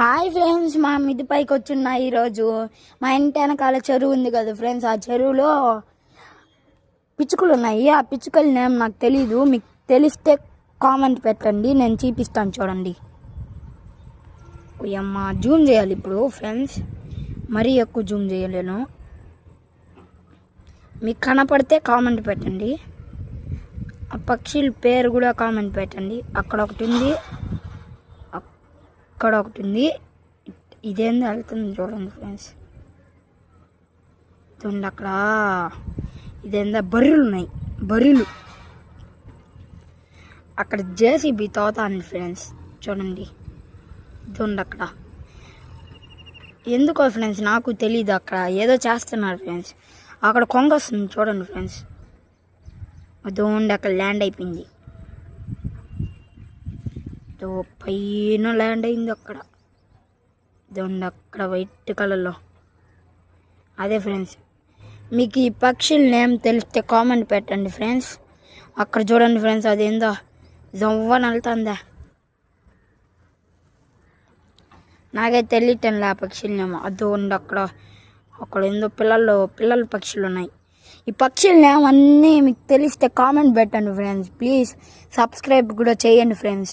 Hi friends, మా మిద్ది పైకి వచ్చున్నా ఈరోజు. మా ఇంటి వెనకాల చెరువు ఉంది కదా ఫ్రెండ్స్, ఆ చెరువులో పిచ్చుకలు ఉన్నాయి. ఆ పిచ్చుకల నేమ్ నాకు తెలీదు, మీకు తెలిస్తే కామెంట్ పెట్టండి, నేను చూపిస్తాను చూడండి. అమ్మ జూమ్ చేయాలి ఇప్పుడు ఫ్రెండ్స్, మరీ ఎక్కువ జూమ్ చేయలేను. మీకు కనపడితే కామెంట్ పెట్టండి. ఆ పక్షుల పేరు కూడా కామెంట్ పెట్టండి. అక్కడ ఒకటి ఉంది, అక్కడ ఒకటి ఉంది. ఇదేందో వెళ్తుంది చూడండి ఫ్రెండ్స్, చూడండి అక్కడ ఇదేందో బర్రెలు ఉన్నాయి, బర్రెలు. అక్కడ జేసీబీ తోతాంది ఫ్రెండ్స్, చూడండి. చూడండి అక్కడ ఎందుకో ఫ్రెండ్స్ నాకు తెలీదు, అక్కడ ఏదో చేస్తున్నారు ఫ్రెండ్స్. అక్కడ కొంగ వస్తుంది చూడండి ఫ్రెండ్స్, అదోండి అక్కడ ల్యాండ్ అయిపోయింది. పైన ల్యాండ్ అయింది అక్కడ, చూడండి అక్కడ వైట్ కలర్లో. అదే ఫ్రెండ్స్, మీకు ఈ పక్షుల నేమ్ తెలిస్తే కామెంట్ పెట్టండి ఫ్రెండ్స్. అక్కడ చూడండి ఫ్రెండ్స్, అదేందో జవ్వని వెళ్తుందా, నాకైతే తెలియటంలే ఆ పక్షుల నేమ్. అదోండి అక్కడ అక్కడ ఏందో పిల్లల పక్షులు ఉన్నాయి. ఈ పక్షుల నేమ్ అన్నీ మీకు తెలిస్తే కామెంట్ పెట్టండి ఫ్రెండ్స్. ప్లీజ్ సబ్స్క్రైబ్ కూడా చేయండి ఫ్రెండ్స్.